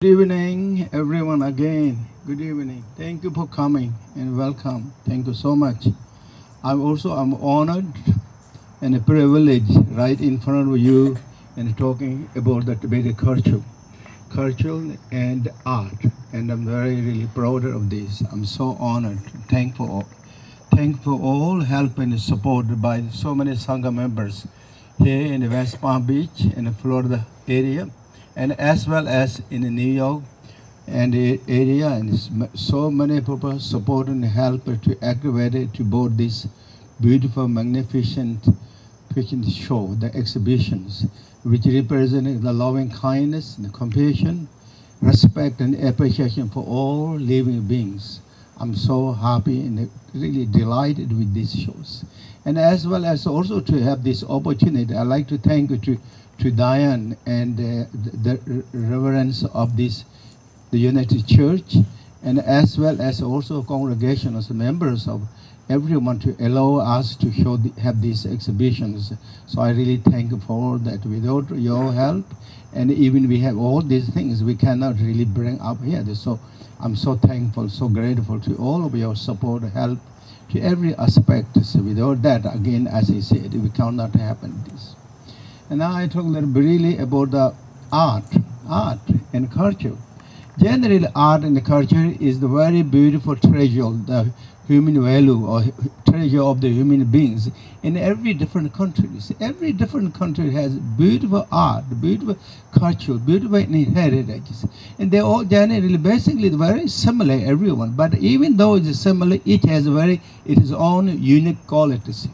Good evening, everyone again. Good evening. Thank you for coming and welcome. Thank you so much. I'm honored and privileged right in front of you and talking about the Tibetan culture and art. And I'm really proud of this. I'm so honored, thankful all help and support by so many Sangha members here in the West Palm Beach in the Florida area, and as well as in the New York and the area, and so many people support and help to activate it to board this beautiful, magnificent show, the exhibitions, which represent the loving kindness, the compassion, respect and appreciation for all living beings. I'm so happy and really delighted with these shows. And as well as also to have this opportunity, I'd like to thank you to Diane and the reverence of the United Church, and as well as also congregation as members of everyone to allow us to have these exhibitions. So I really thank you for that. Without your help, and even we have all these things, we cannot really bring up here. So I'm so thankful, so grateful to all of your support, help to every aspect. So without that, again, as I said, we cannot happen this. And now I talk a little bit really about the art and culture. Generally, art and culture is the very beautiful treasure, the human value or treasure of the human beings in every different countries. Every different country has beautiful art, beautiful culture, beautiful heritages. And they all generally, basically very similar, everyone. But even though it's similar, each has its own unique qualities,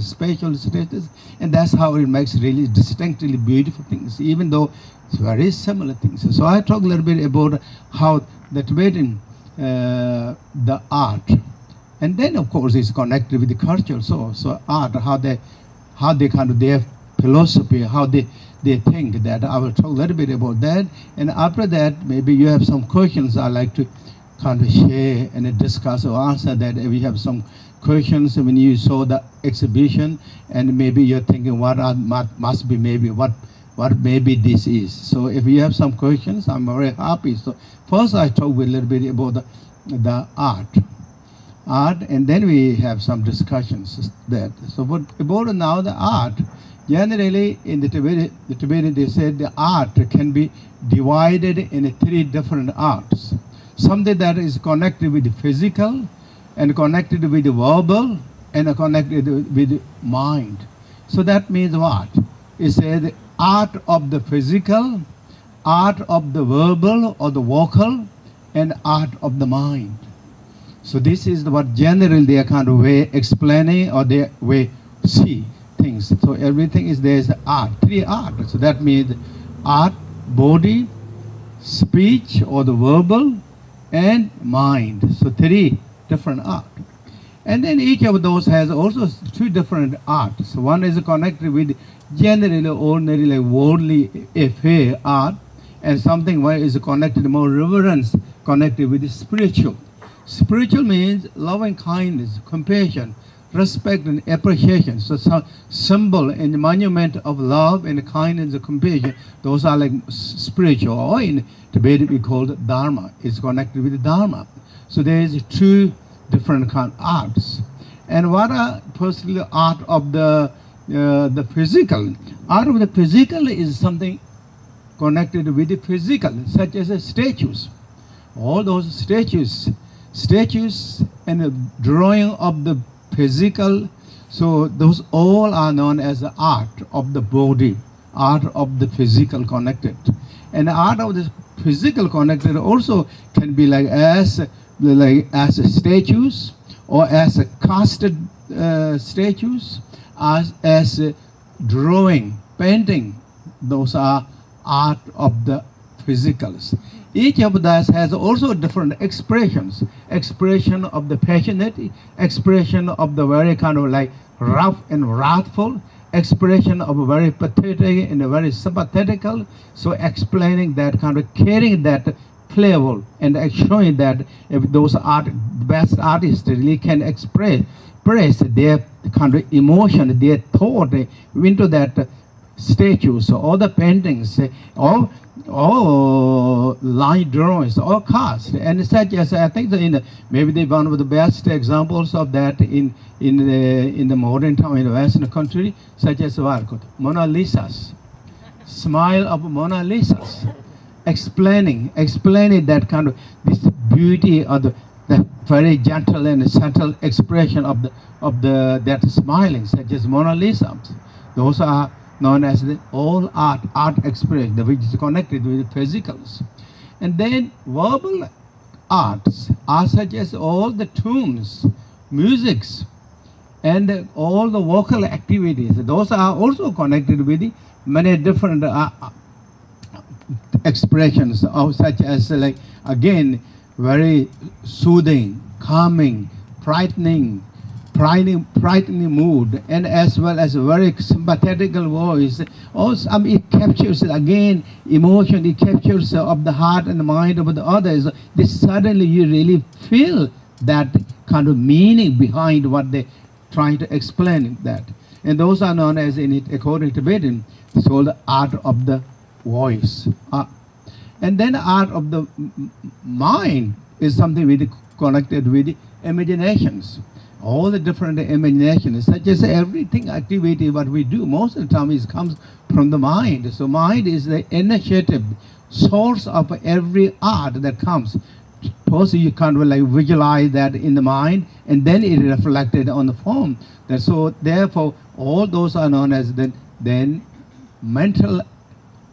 special status, and that's how it makes really distinctly beautiful things, even though it's very similar things. So I talk a little bit about how the Tibetan the art, and then of course it's connected with the culture. So art, how they kind of their philosophy, how they think. That I will talk a little bit about that, and after that maybe you have some questions I like to kind of share and discuss or answer that. If you have some questions when you saw the exhibition, and maybe you're thinking what must be maybe what maybe this is. So if you have some questions, I'm very happy. So first I talk a little bit about the art, and then we have some discussions there. So what about now the art? Generally in the Tibetan they said the art can be divided in 3 different arts. Something that is connected with the physical, and connected with the verbal, and connected with the mind. So that means what? It said art of the physical, art of the verbal or the vocal, and art of the mind. So this is what generally they are kind of way explaining, or their way to see things. So everything is there's art, 3 art. So that means art, body, speech or the verbal, and mind. So 3 different art. And then each of those has also 2 different arts. So one is connected with generally ordinary like worldly affair art, and something where is connected more reverence, connected with the spiritual. Spiritual means loving kindness, compassion, respect and appreciation. So some symbol and monument of love and kindness and compassion, those are like spiritual, or in Tibet we call it Dharma. It's connected with the Dharma. So there is 2 different kind of arts. And what are personally art of the physical? Art of the physical is something connected with the physical, such as statues. All those statues and the drawing of the physical. So those all are known as the art of the body, art of the physical connected. And the art of the physical connected also can be like as statues, or as casted statues, as drawing, painting. Those are art of the physicals. Each of those has also different expressions. Expression of the passionate, expression of the very kind of like rough and wrathful, expression of a very pathetic and a very sympathetical. So explaining that kind of carrying that flavor and showing that if those best artists really can express their kind of emotion, their thought into that statues or the paintings, or line drawings or cast, and such as I think that maybe one of the best examples of that in the modern time in the Western country, such as Mona Lisa's smile of Mona Lisa's, explaining that kind of this beauty of the very gentle and subtle expression of that smiling, such as Mona Lisa. Those are known as the all art expression, which is connected with the physicals. And then verbal arts are such as all the tunes, musics, and all the vocal activities. Those are also connected with the many different expressions of such as like again very soothing, calming, frightening mood, and as well as a very sympathetical voice. Also, it captures again emotion. It captures of the heart and the mind of the others. This suddenly you really feel that kind of meaning behind what they trying to explain that. And those are known as, in it, according to Tibetan, it's called the art of the voice. And then art of the mind is something with connected with the imaginations. All the different imaginations, such as everything activity what we do, most of the time it comes from the mind. So mind is the initiative source of every art that comes. First you kind of like visualize that in the mind, and then it reflected on the form. So therefore all those are known as then mental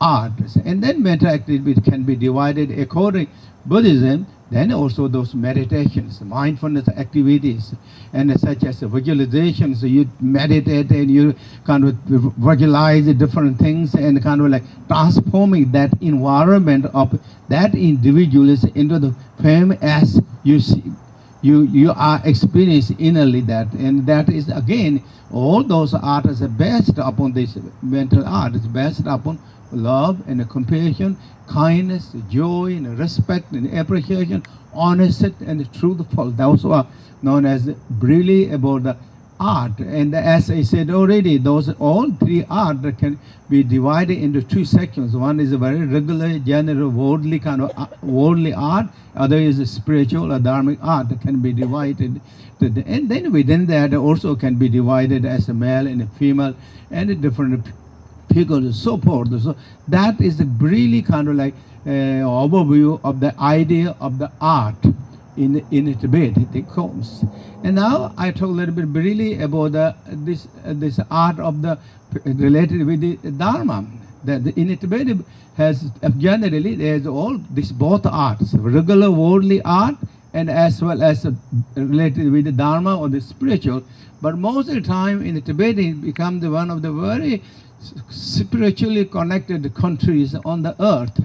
arts. And then mental activity can be divided according to Buddhism. Then also those meditations, mindfulness activities, and such as visualizations. So you meditate and you kind of visualize the different things and kind of like transforming that environment of that individual into the fame as you see. You are experiencing innerly that, and that is again all those arts are based upon this mental art. It's based upon love and compassion, kindness, joy, and respect, and appreciation, honesty, and truthful. Those are known as really about the art. And as I said already, those all three art can be divided into two sections. One is a very regular, general, worldly kind of worldly art. Other is a spiritual or dharmic art that can be divided. And then within that also can be divided as a male and a female and a different figures, so forth. So that is a really kind of like overview of the idea of the art in Tibet. It comes. And now I talk a little bit really about this art of the related with the Dharma. That in Tibet has generally there's all this both arts, regular worldly art and as well as related with the Dharma or the spiritual. But most of the time in the Tibet it becomes one of the very spiritually connected countries on the earth,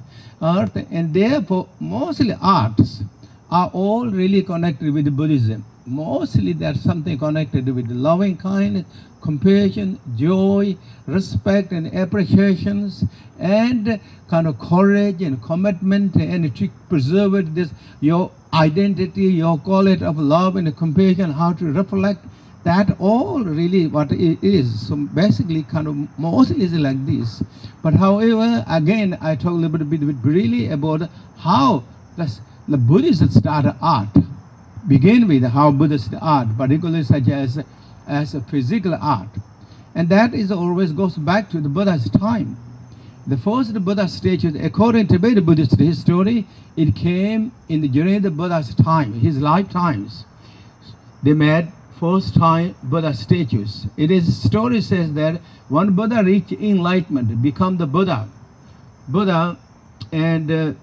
and therefore mostly arts are all really connected with Buddhism. Mostly there's something connected with loving kindness, compassion, joy, respect, and appreciations, and kind of courage and commitment, and to preserve this your identity, your quality of love and compassion, how to reflect. That all really what it is. So basically kind of mostly is like this. But however, again, I talk a little bit really about how the Buddhist started art. Begin with how Buddhist art, particularly such as a physical art. And that is always goes back to the Buddha's time. The first Buddha statues, according to Tibetan Buddhist history, it came during the Buddha's time, his lifetimes. They made first time Buddha statues. It is story says that when Buddha reached enlightenment, become the Buddha, and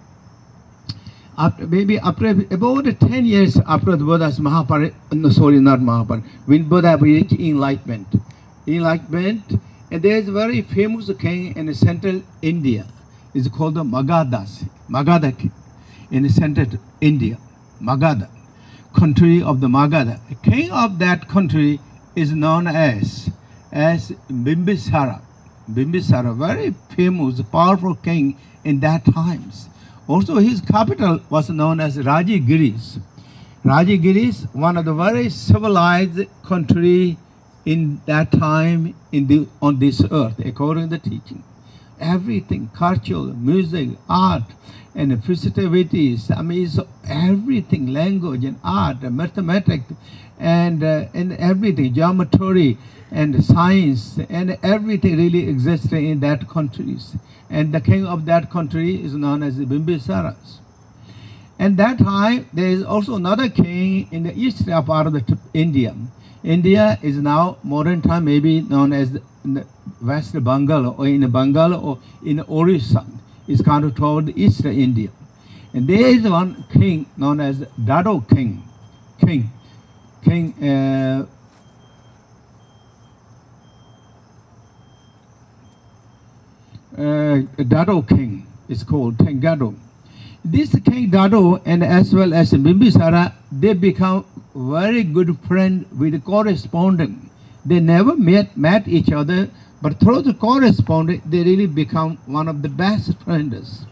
maybe after about 10 years after the Buddha's when Buddha reached enlightenment, and there is a very famous king in central India. It's called the Magadha king in central India, Magadha. Country of the Magadha. The king of that country is known as Bimbisara. Bimbisara, very famous, powerful king in that times. Also his capital was known as Rajagiris. Rajagiris, one of the very civilized country in that time on this earth, according to the teaching. everything, culture, music, art, and festivities. I mean, it's everything, language and art, and mathematics, and everything, geometry and science, and everything really exists in that countries. And the king of that country is known as Bimbisara. And that time, there is also another king in the eastern part of India. India is now modern time maybe known as the West Bengal, or in Bengal, or in Orissa. It's kind of toward eastern India. And there is one king known as Dado King. Dado King is called Tengado. This King Dado and as well as Bimbisara, they become very good friends with corresponding. They never met each other, but through the corresponding, they really become one of the best friends.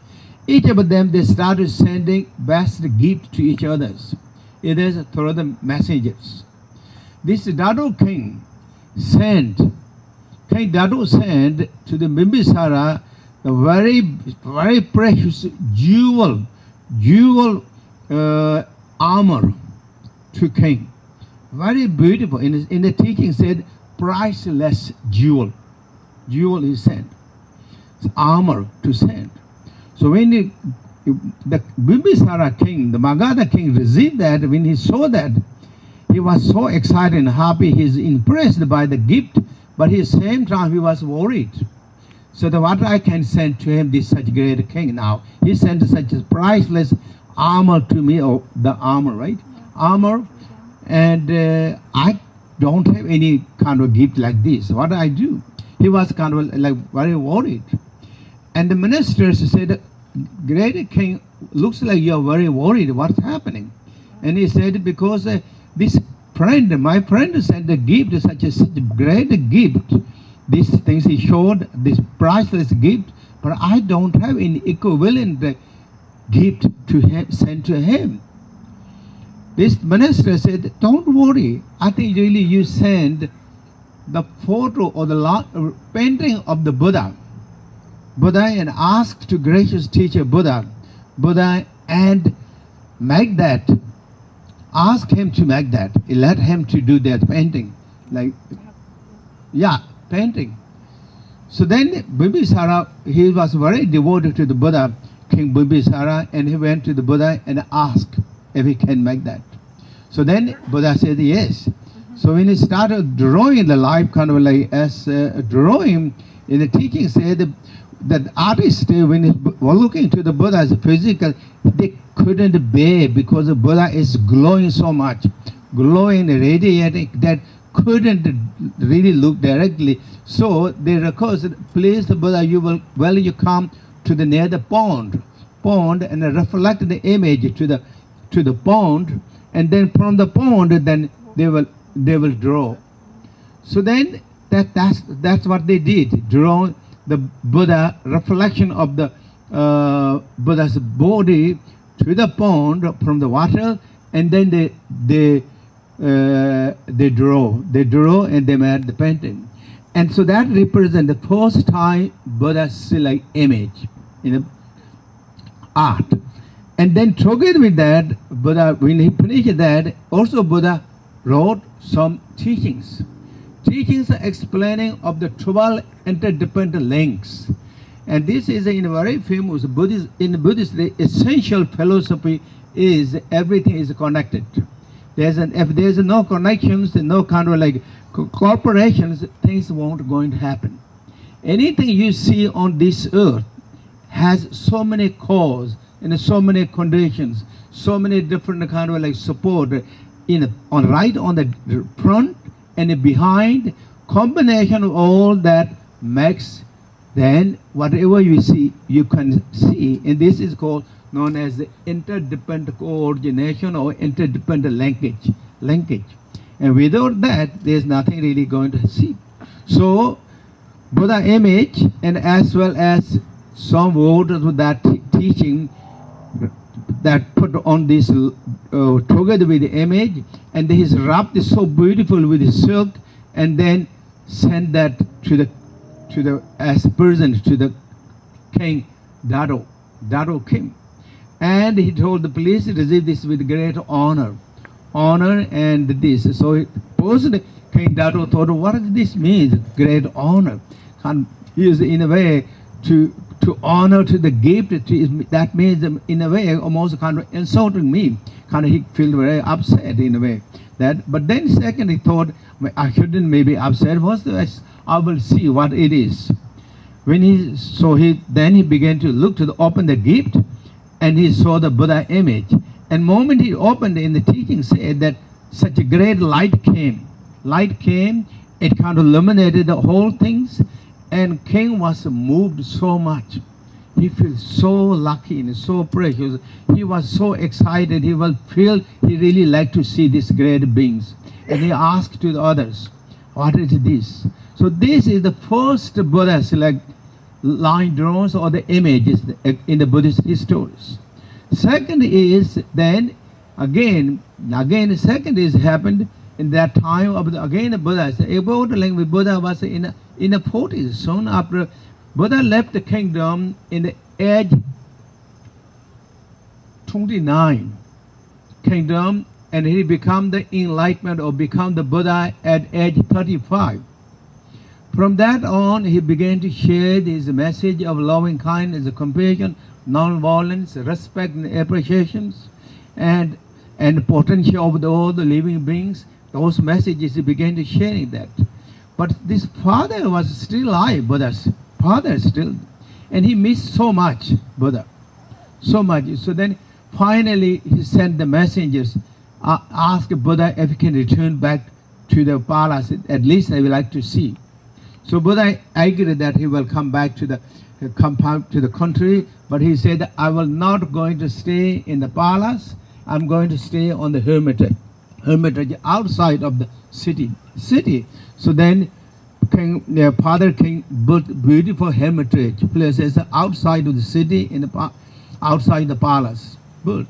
Each of them, they started sending best gifts to each other. It is through the messengers. This Dado King Dado sent to the Bimbisara the very precious jewel armor to king. Very beautiful. In the teaching said priceless jewel. Jewel is sent. It's armor to send. So when the Bimbisara king, the Magadha king received that, when he saw that, he was so excited and happy. He's impressed by the gift, but at the same time he was worried. So what I can send to him, this such great king now. He sent such a priceless armor to me, or the armor, right? Armor, and I don't have any kind of gift like this. What do I do? He was kind of like very worried. And the ministers said, great king, looks like you're very worried. What's happening? And he said, because this friend, my friend sent a gift, such a great gift. These things he showed, this priceless gift, but I don't have any equivalent gift to send to him. This minister said, don't worry. I think really you send the photo or the painting of the Buddha, and ask to gracious teacher Buddha, and make that. Ask him to make that. Let him to do that painting. Painting. So then Bimbisara, he was very devoted to the Buddha, King Bimbisara, and he went to the Buddha and asked if he can make that. So then Buddha said yes. So when he started drawing the life, kind of like as drawing, in the teaching said that artists, when they were looking to the Buddha as physical, they couldn't bear because the Buddha is glowing so much, glowing, radiating, that couldn't really look directly. So they requested, please the Buddha, you come to the near the pond and reflect the image to the pond, and then from the pond then they will draw. So then that's what they did, draw the Buddha, reflection of the Buddha's body to the pond from the water, and then they draw and they made the painting. And so that represents the first time Buddha's still image in art. And then together with that, Buddha, when he finished that, also Buddha wrote some teachings explaining of the 12 interdependent links. And this is a very famous Buddhist, in Buddhist, the essential philosophy is everything is connected. If there's no connections, no kind of like corporations, things won't going to happen. Anything you see on this earth has so many causes and so many conditions, so many different kind of like support on the front and behind. Combination of all that makes then whatever you see, you can see, and this is called known as the interdependent coordination or interdependent linkage. And without that, there's nothing really going to see. So, Buddha image, and as well as some words of that teaching that put on this together with the image, and he's wrapped it so beautiful with the silk, and then send that to the as present to the King Dado came. And he told the police to receive this with great honor. Honor and this. So personally, King Dado thought, what does this mean? Great honor. And he is in a way to honor to the gift. That means in a way almost kind of insulting me. Kind of he felt very upset in a way. But then second he thought, I shouldn't maybe upset. I will see what it is. Then he began to look to open the gift, and he saw the Buddha image. And moment he opened in the teaching said that such a great light came. Light came, it kind of illuminated the whole things, and King was moved so much. He feels so lucky and so precious. He was so excited. He really liked to see these great beings. And he asked to the others, what is this? So this is the first Buddha's like line drawings or the images in the Buddhist histories. Second is then again second is happened in that time of the Buddha. About the language Buddha was in the 40s. Soon after Buddha left the kingdom in the age 29 kingdom, and he became the enlightenment or become the Buddha at age 35. From that on, he began to share his message of loving kindness, compassion, non-violence, respect and appreciations, and potential of all the living beings. Those messages he began to share that. But this father was still alive, Buddha's father still, and he missed so much Buddha, so much. So then finally he sent the messengers, asked Buddha if he can return back to the palace. At least I would like to see. So Buddha agreed that he will come back to the country, but he said, I will not going to stay in the palace. I'm going to stay on the hermitage outside of the city. So then Father King built beautiful hermitage places outside of the city, outside the palace. Built.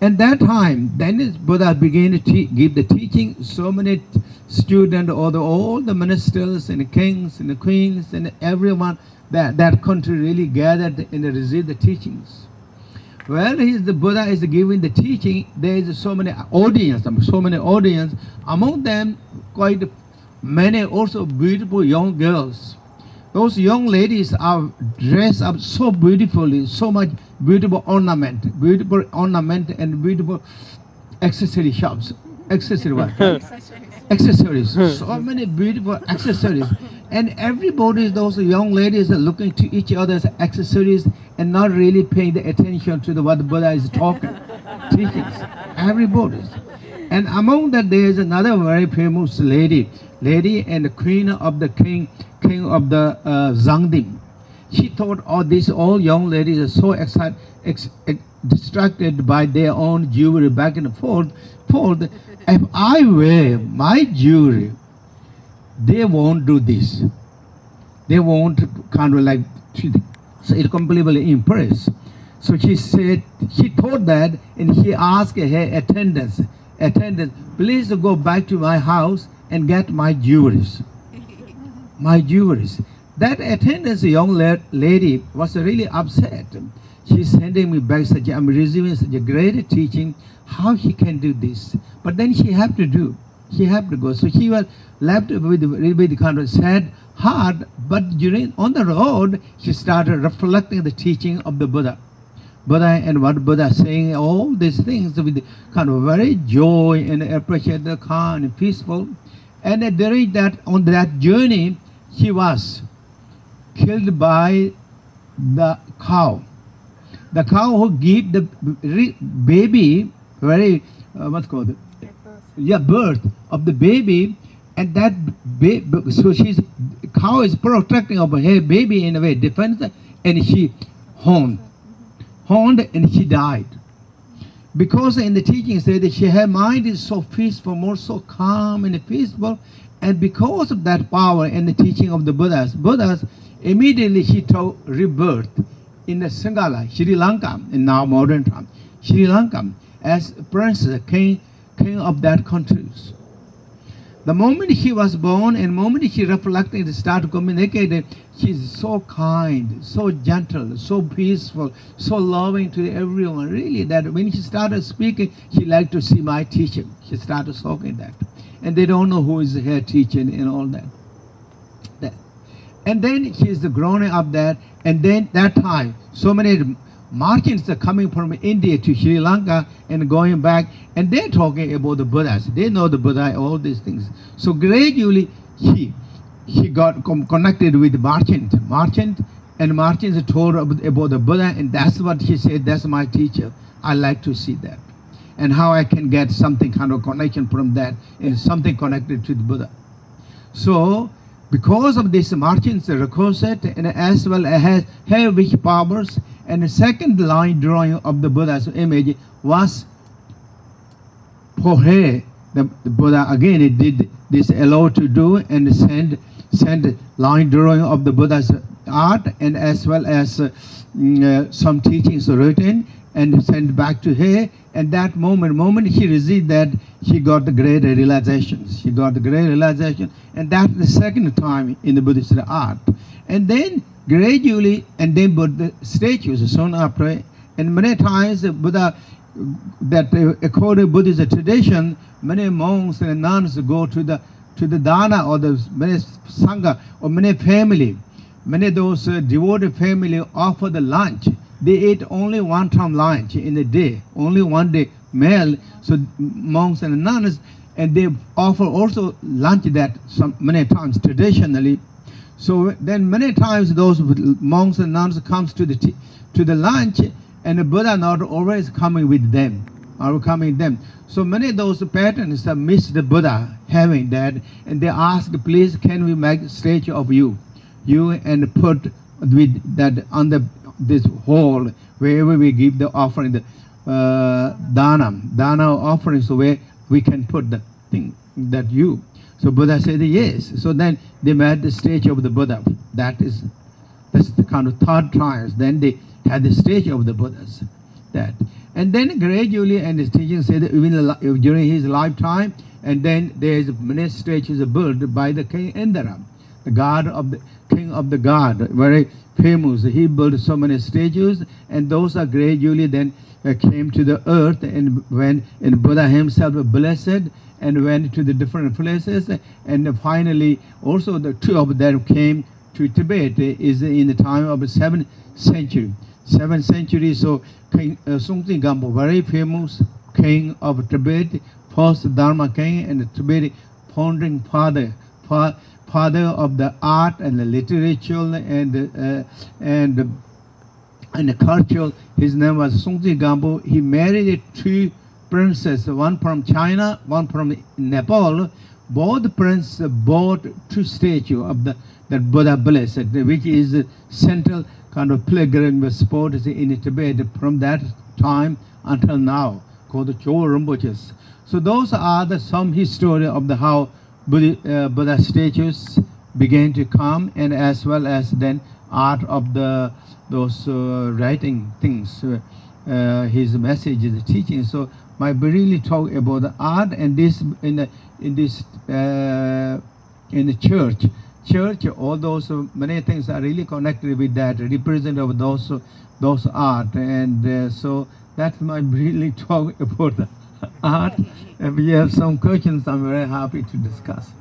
At that time, then Buddha began to give the teaching. So many students, all the ministers and the kings and the queens and everyone, that country really gathered and received the teachings. Well, the Buddha is giving the teaching. There is so many audience. Among them, quite many also beautiful young girls. Those young ladies are dressed up so beautifully, so much beautiful ornament and beautiful accessory shops. Accessories. So many beautiful accessories. And everybody, those young ladies are looking to each other's accessories and not really paying the attention to what the Buddha is talking, teachings. Everybody. And among that there is another very famous lady and the queen of the king of the Zangdim. She thought all young ladies are so excited, distracted by their own jewelry back and forth. If I wear my jewelry, they won't do this. They won't kind of like, so it completely impressed. So she thought that, and she asked her attendants, please go back to my house and get my jewelries. That attendant, young lady, was really upset. She's sending me back I'm receiving such a great teaching. How she can do this? But then she had to go. So she was left with kind of sad heart. But on the road, she started reflecting the teaching of the Buddha and what Buddha is saying, all these things with kind of very joy and appreciate the calm and peaceful. And during on that journey, she was killed by the cow. The cow who gave the baby birth of the baby, and that so cow is protecting of her baby in a way, defense, and she horned and she died. Because in the teaching said that her mind is so peaceful, more so calm and peaceful, and because of that power and the teaching of the Buddhas, immediately she took rebirth in the Sangha, Sri Lanka, in now modern time, Sri Lanka, as princess, king of that country. The moment he was born and the moment he reflected and started communicating, she's so kind, so gentle, so peaceful, so loving to everyone. Really, that when she started speaking, she liked to see my teacher. She started talking that. And they don't know who is her teacher and all that. And then she's growing up there. And then that time, so many merchants are coming from India to Sri Lanka and going back, and they're talking about the Buddhas. They know the Buddha, all these things. So gradually, she got connected with the merchant, and merchants told her about the Buddha, and that's what she said, that's my teacher. I like to see that. And how I can get something kind of connection from that, and something connected to the Buddha. So, because of this merchant's request, and as well as her wish powers, and the second line drawing of the Buddha's image was for her. The Buddha again it did this allow to do and send line drawing of the Buddha's art, and as well as some teachings written and sent back to her. And that moment she received that, she got the great realizations. She got the great realization, and that's the second time in the Buddhist art. And then gradually, and then Buddha statues soon after, and many times the Buddha, that according to Buddhist tradition, many monks and nuns go to the Dharma or the many Sangha or many family, many of those devoted family offer the lunch. They eat only one time lunch in a day, only one day meal. So monks and nuns, and they offer also lunch that many times traditionally. So then many times those monks and nuns comes to the lunch, and the Buddha not always coming with them, or coming them. So many of those patterns miss the Buddha having that, and they ask, please, can we make a statue of you, and put with that on this hall wherever we give the offering, the dana offerings, so where we can put the thing that you. So Buddha said yes. So then they made the statue of the Buddha. That's the kind of third times. Then they had the statue of the Buddhas. That. And then gradually, and his teaching said that even during his lifetime, and then there's many statues built by the King Indra, the god of the king of the god, very famous. He built so many statues, and those are gradually then came to the earth, and when Buddha himself blessed and went to the different places, and finally also the two of them came to Tibet is in the time of the 7th century. 7th century, so King Sungti Gampo, very famous king of Tibet, first Dharma king and the Tibetan founding father of the art and the literature and the culture. His name was Sungti Gampo. He married two princesses, one from China, one from Nepal. Both princes bought two statues of that Buddha blessed, which is central kind of pilgrim spot in Tibet from that time until now, called the Cho Rinpoches. So those are some history of how Buddha statues began to come, and as well as then art of those writing things, his messages, teaching. So my really talk about the art, and this in the church, all those many things are really connected with that, represent of those art, and so that's my really talk about the art. If you have some questions, I'm very happy to discuss.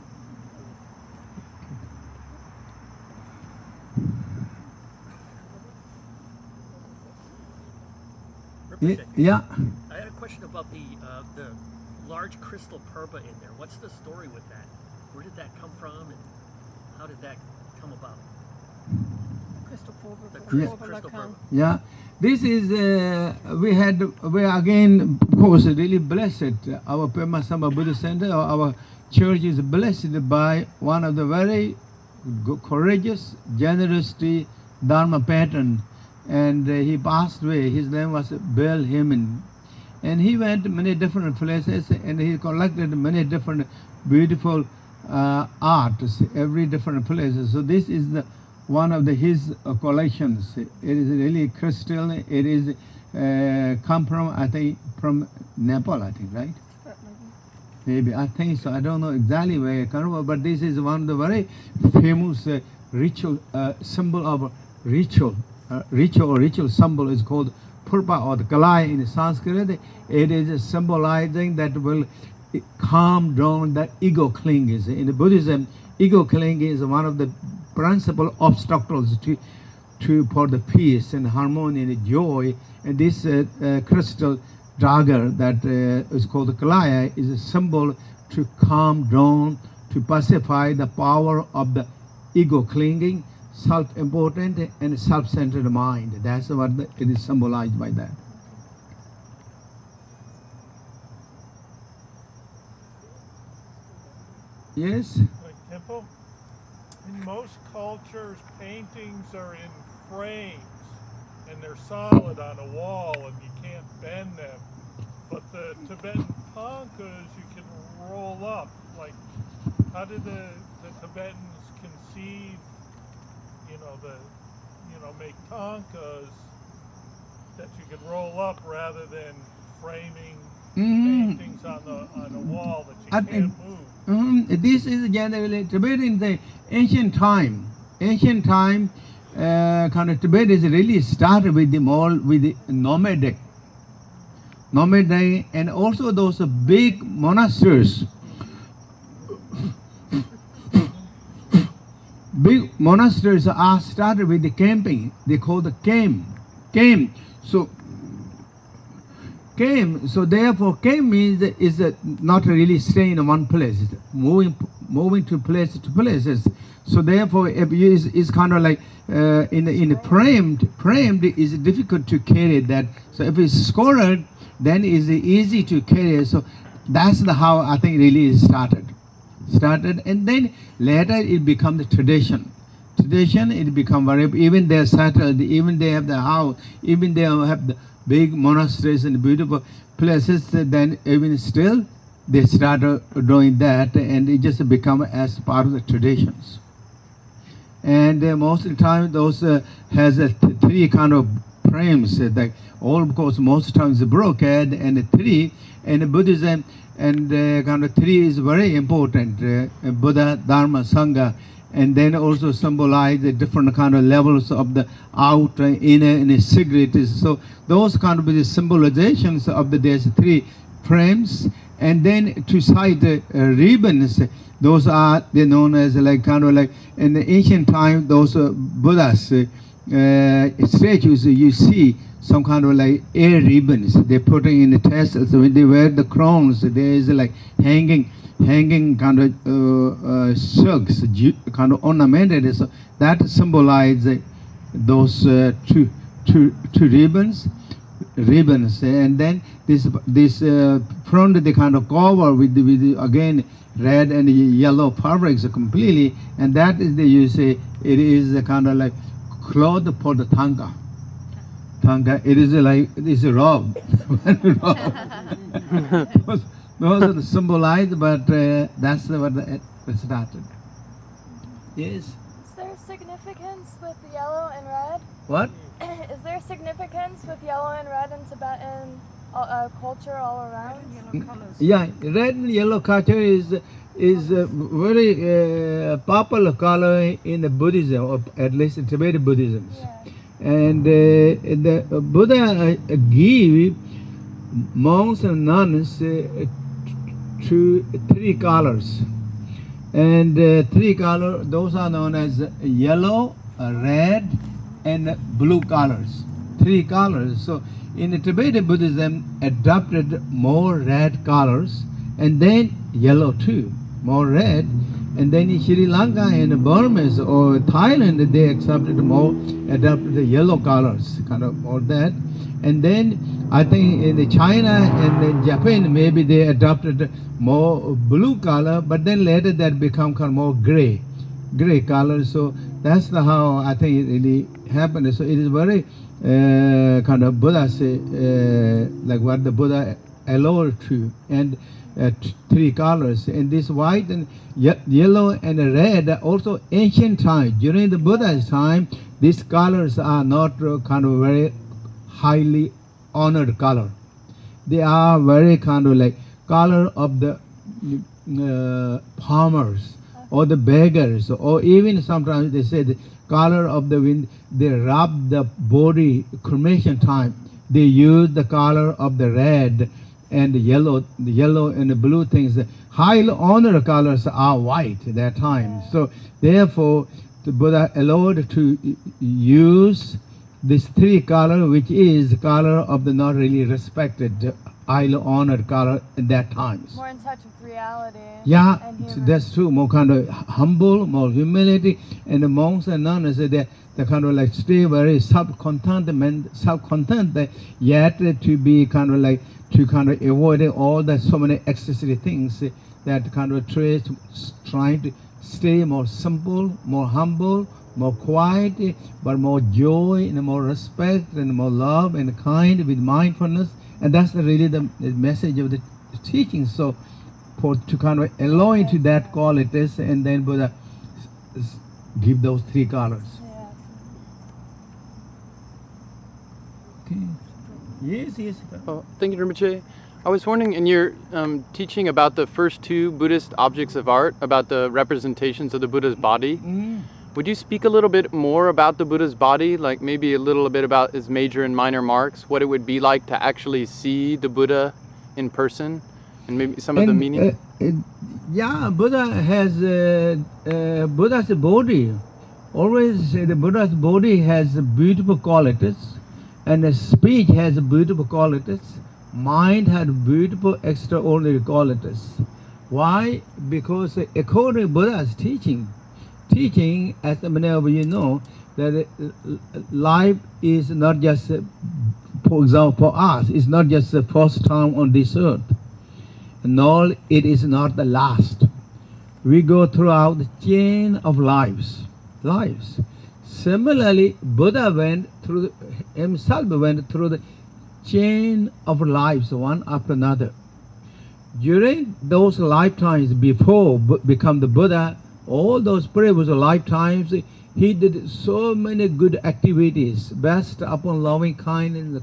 Yeah. I had a question about the large crystal purba in there. What's the story with that? Where did that come from, and how did that come about? Crystal purba. The crystal purba. Yeah. This is we are again, of course, really blessed. Our Pema Samba Buddhist Center, our church is blessed by one of the very courageous, generous Dharma patron. And he passed away. His name was Bill Heyman. And he went to many different places, and he collected many different beautiful arts, every different places. So this is one of his collections. It is really crystal. It is come from, I think, from Nepal, I think, right? Maybe, I think so. I don't know exactly where it comes from, but this is one of the very famous ritual symbol of ritual. Ritual symbol is called purpa or the kalai in Sanskrit. It is symbolizing that will calm down the ego cling. In Buddhism, ego cling is one of the principal obstacles for the peace and harmony and joy. And this crystal dagger that is called the kalaya is a symbol to calm down, to pacify the power of the ego clinging, self-important and self-centered mind. That's what it is symbolized by that. Yes? Khenpo, in most cultures, paintings are in frames, and they're solid on a wall, and you can't bend them. But the Tibetan thangkas, you can roll up. Like, how did the Tibetans conceive, make thangkas that you could roll up rather than framing paintings on the wall that you can't move? This is generally Tibet in the ancient time. Ancient time, kind of Tibet is really started with the nomadic, and also those big monasteries. Big monasteries are started with the camping. They call the camp. So therefore camp means is not really staying in one place. It's moving to places. So therefore it's kind of like in the framed is difficult to carry that. So if it's scored, then it's easy to carry. So that's how I think really it started, and then later it becomes the tradition. It become very, even they're settled, even they have the house, even they have the big monasteries and beautiful places, then even still they started doing that, and it just become as part of the traditions. And most of the time those has three kind of frames, like all, because most times broken, and three, and Buddhism, and kind of three is very important, Buddha, Dharma, Sangha, and then also symbolize the different kind of levels of the outer, inner, and secret. So those kind of the symbolizations of there's three frames, and then to cite ribbons. Those are they're known as like kind of like in the ancient time. Those Buddhas statues, you see some kind of like air ribbons they putting in the tassels. When they wear the crowns, there is like hanging kind of silks, kind of ornamented. So that symbolizes those two ribbons, and then this front they kind of cover with the again red and yellow fabrics completely, and that is the, you say it is a kind of like cloth for the thangka. It is like this robe. Those are the symbolized, but that's what it started. Yes. Is there significance with yellow and red? What? Is there significance with yellow and red in Tibetan culture all around? Yellow colors. Yeah, red and yellow culture is very popular color in the Buddhism, or at least in Tibetan Buddhism. Yeah. And the Buddha gave monks and nuns three colors, and three colors, those are known as yellow, red, and blue colors. Three colors. So in the Tibetan Buddhism adopted more red colors, and then yellow too, more red. And then in Sri Lanka and Burma or Thailand, they adopted the yellow colors, kind of more that. And then I think in China and in Japan, maybe they adopted more blue color, but then later that become kind of more gray color. So that's how I think it really happened. So it is very kind of Buddha say, like what the Buddha allowed to, and three colors, and this white and yellow and red also ancient time. During the Buddha's time, these colors are not kind of very highly honored color. They are very kind of like color of the farmers or the beggars, or even sometimes they say the color of the wind, they rub the body cremation time. They use the color of the red and the yellow and the blue things. The highly honored colors are white at that time. So therefore, the Buddha allowed to use this three color, which is the color of the not really respected, highly honored color at that time. More in touch with reality. Yeah, And so humor. that's true. More kind of humble, more humility, and the monks and nuns, they kind of like stay very self-content, yet to be kind of like to kind of avoid all the so many accessory things that kind of trying to stay more simple, more humble, more quiet, but more joy and more respect and more love and kind with mindfulness, and that's really the message of the teaching. So, to kind of allow into that qualities, and then Buddha give those three colors. Yeah. Okay. Yes. Oh, thank you, Rinpoche. I was wondering, in your teaching about the first two Buddhist objects of art, about the representations of the Buddha's body, would you speak a little bit more about the Buddha's body, like maybe a little bit about his major and minor marks, what it would be like to actually see the Buddha in person, and maybe some of the meaning? Yeah, Buddha has Buddha's body. Always the Buddha's body has beautiful qualities, and the speech has beautiful qualities. Mind had beautiful, extraordinary qualities. Why? Because according to Buddha's teaching, as many of you know, that life is not just, for example, for us, it's not just the first time on this earth, nor it is not the last. We go throughout the chain of lives. Similarly, Buddha himself went through the chain of lives, one after another. During those lifetimes before become the Buddha, all those previous lifetimes, he did so many good activities based upon loving kindness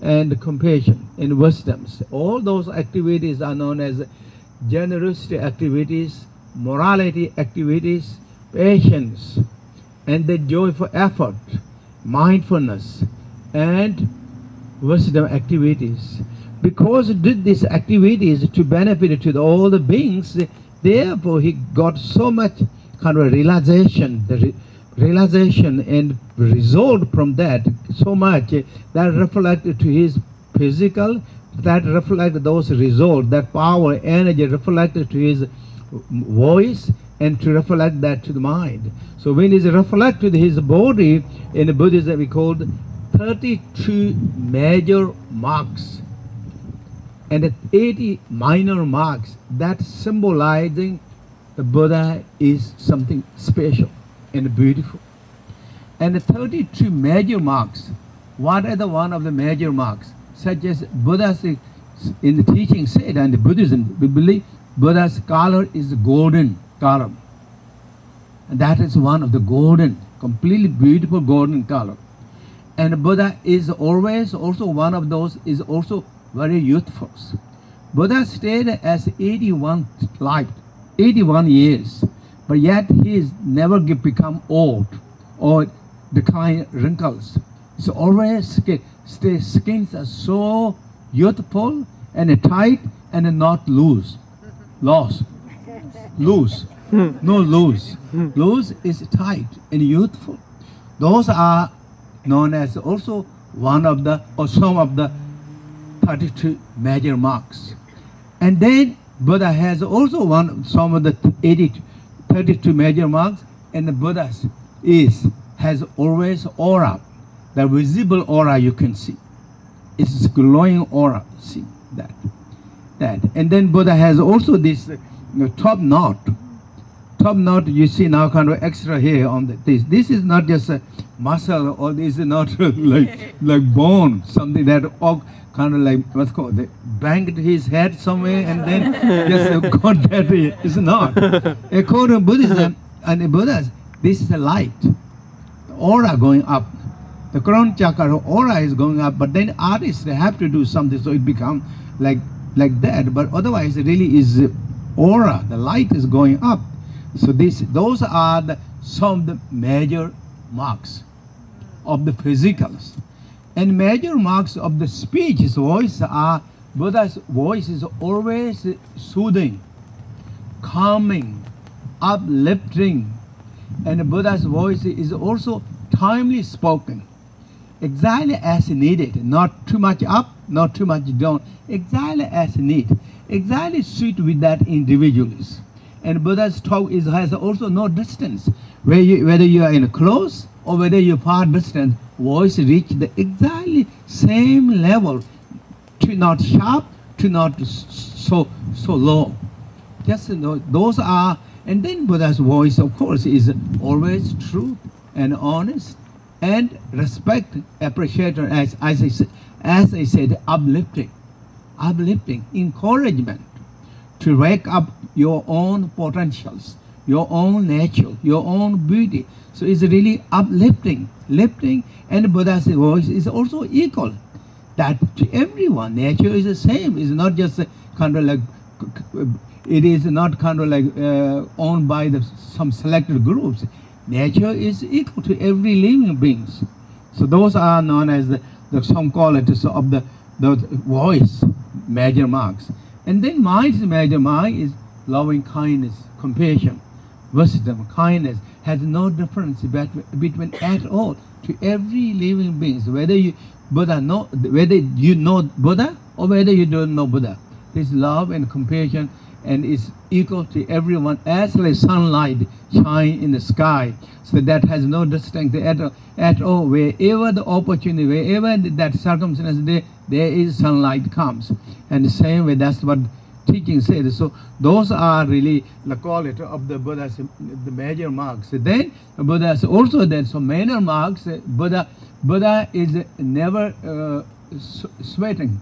and compassion and wisdoms. All those activities are known as generosity activities, morality activities, patience, and the joyful effort, mindfulness, and wisdom activities. Because he did these activities to benefit to all the beings, therefore he got so much kind of realization and result from that so much that reflected to his physical, that reflected those results, that power, energy reflected to his voice, and to reflect that to the mind. So when it reflected his body, in Buddhism we called 32 major marks and 80 minor marks, that symbolizing the Buddha is something special and beautiful. And the 32 major marks, what are the one of the major marks? Such as Buddha in the teaching said, and in Buddhism we believe Buddha's color is golden color. And that is one of the golden, completely beautiful golden color. And Buddha is always also one of those, is also very youthful. Buddha stayed as 81 years, but yet he is never become old or decline wrinkles. So always skins are so youthful and tight and not loose. Loose. No loose. Loose is tight and youthful. Those are known as also one of the, or some of the 32 major marks. And then Buddha has also some of the 32 major marks, and the Buddha has always aura, the visible aura you can see. It's glowing aura, see that. And then Buddha has also this top knot. Top knot you see now kind of extra here on this. This is not just a muscle, or this is not like bone, something that kind of like what's called, they banged his head somewhere and then just got that. It's not. According to Buddhism and the Buddhas, this is a light, the aura going up. The crown chakra aura is going up, but then artists, they have to do something so it becomes like like that, but otherwise it really is aura. The light is going up. So those are some of the major marks of the physicals. And major marks of the speech, his voice are, Buddha's voice is always soothing, calming, uplifting. And Buddha's voice is also timely spoken, exactly as needed, not too much up, not too much down, exactly as needed, exactly suit with that individuals. And Buddha's talk has also no distance. Whether you are in close or whether you're far distant, voice reach the exactly same level, to not sharp, to not so low. Just those are, and then Buddha's voice, of course, is always true and honest and respect, appreciation, as I said, uplifting, encouragement to wake up your own potentials, your own nature, your own beauty. So it's really uplifting, lifting, and Buddha's voice is also equal. That to everyone, nature is the same. It's not just kind of like, it is not kind of like owned by some selected groups. Nature is equal to every living beings. So those are known as some qualities of the voice, major marks. And then mind's major mark is loving kindness, compassion, wisdom, kindness. Has no difference between at all to every living being. Whether you know Buddha or whether you don't know Buddha, this love and compassion and is equal to everyone, as like sunlight shine in the sky. So that has no distinction at all. Wherever the opportunity, wherever that circumstance, there is sunlight comes. And the same way, that's what teaching said. So those are really the quality of the Buddha's the major marks. Then Buddha's also then some minor marks. Buddha is never sweating.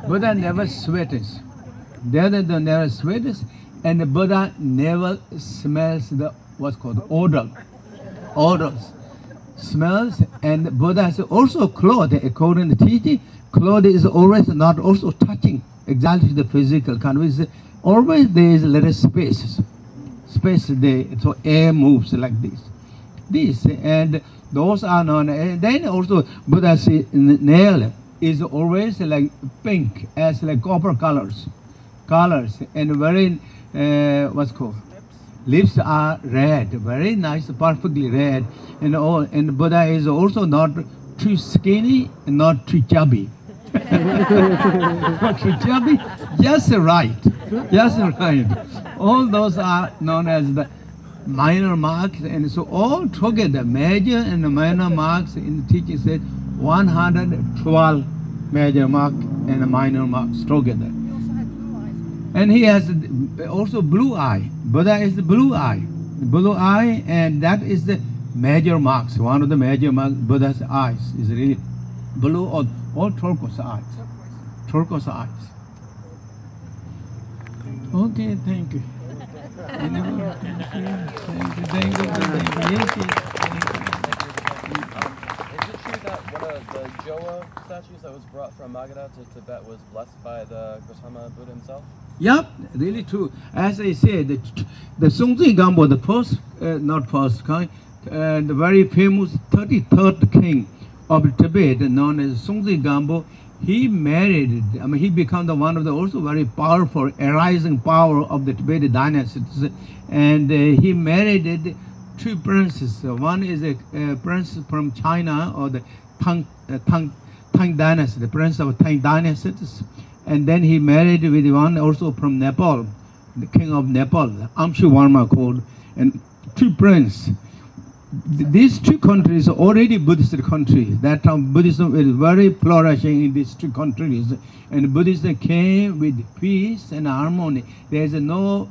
Buddha never sweats. The other never sweats, and the Buddha never smells the what's called odors, smells. And Buddha is also clothed according to teaching. Clothes is always not also touching exactly the physical kind of. Always there is a little space there, so air moves like this, and those are known. And then also Buddha's nail is always like pink, as like copper colors, and very what's called lips are red, very nice, perfectly red, and all. And Buddha is also not too skinny, not too chubby. Not too chubby, just right. All those are known as the minor marks, and so all together, major and minor marks in the teaching said 112 major mark and minor marks together. And he has also blue eye. Buddha is the blue eye, and that is the major marks. One of the major marks, Buddha's eyes is really blue or turquoise eyes. Turquoise eyes. Okay, thank you. Thank you. Is it true that one of the Joa statues that was brought from Magadha to Tibet was blessed by the Gautama Buddha himself? Yep, really true. As I said, the Sungzi Gampo, the first, not first kind, the very famous 33rd king of Tibet, known as Sungzi Gampo, he married, he became one of the also very powerful, arising power of the Tibetan dynasties. And he married two princes. One is a prince from China, or the Tang dynasty, the prince of Tang dynasties. And then he married with one also from Nepal, the king of Nepal, Amshuvarma called, and two princes. These two countries are already Buddhist countries. That time Buddhism is very flourishing in these two countries. And Buddhism came with peace and harmony. There is no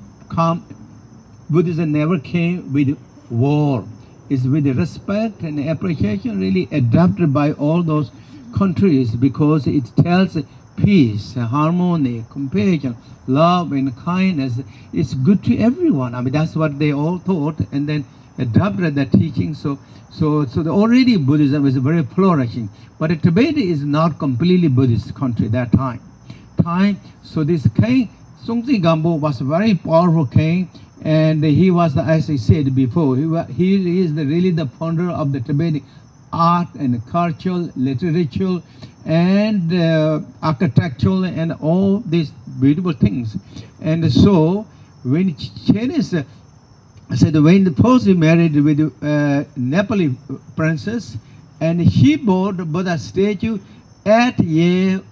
Buddhism never came with war. It's with respect and appreciation really adopted by all those countries, because it tells peace, harmony, compassion, love and kindness. It's good to everyone. That's what they all thought, and then adopted that teaching. So already Buddhism is very flourishing. But Tibet is not completely Buddhist country that time. time. So this king, Sungti Gampo, was a very powerful king, and he was, as I said before, he is really the founder of the Tibetan art and culture, literature, and architectural, and all these beautiful things. And so when Chinese said, when the first he married with Nepali princess, and he bought Buddha statue at year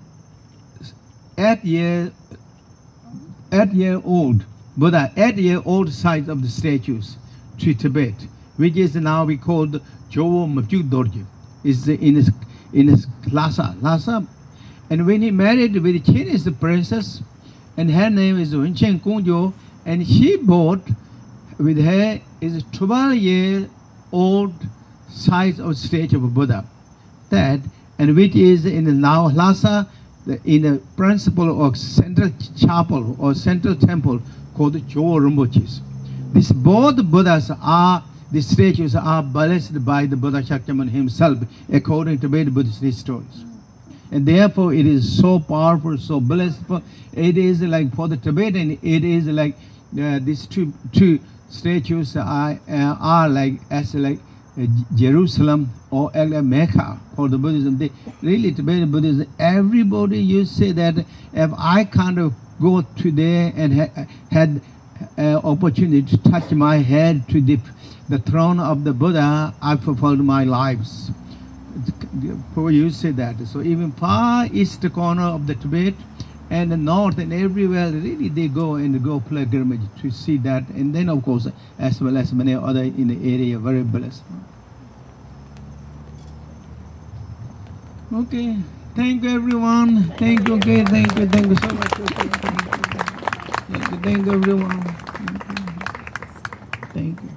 old, Buddha 8-year-old size of the statues to Tibet, which is now we called Jowo Machu Dorje. Is in his Lhasa. And when he married with the Chinese princess, and her name is Wenchen Kongjo, and he bought with her is a 12-year-old size of statue of Buddha. That, and which is in the now Lhasa, in the principle of central chapel or central temple called Jowo Rinpoche. These both Buddhas are, the statues are blessed by the Buddha Shakyamuni himself, according to Tibetan Buddhist stories. And therefore it is so powerful, so blissful. It is like for the Tibetan, it is like these two statues are like as like Jerusalem or Mecca for the Buddhism. They really Tibetan Buddhism. Everybody you say that if I kind of go to there and had opportunity to touch my head to the throne of the Buddha, I fulfilled my lives. For you say that. So even far east corner of the Tibet and the north and everywhere, really they go pilgrimage to see that. And then of course, as well as many other in the area, very blessed. Okay, thank you everyone. Thank you, okay, thank you so much. Thank you everyone. Thank you.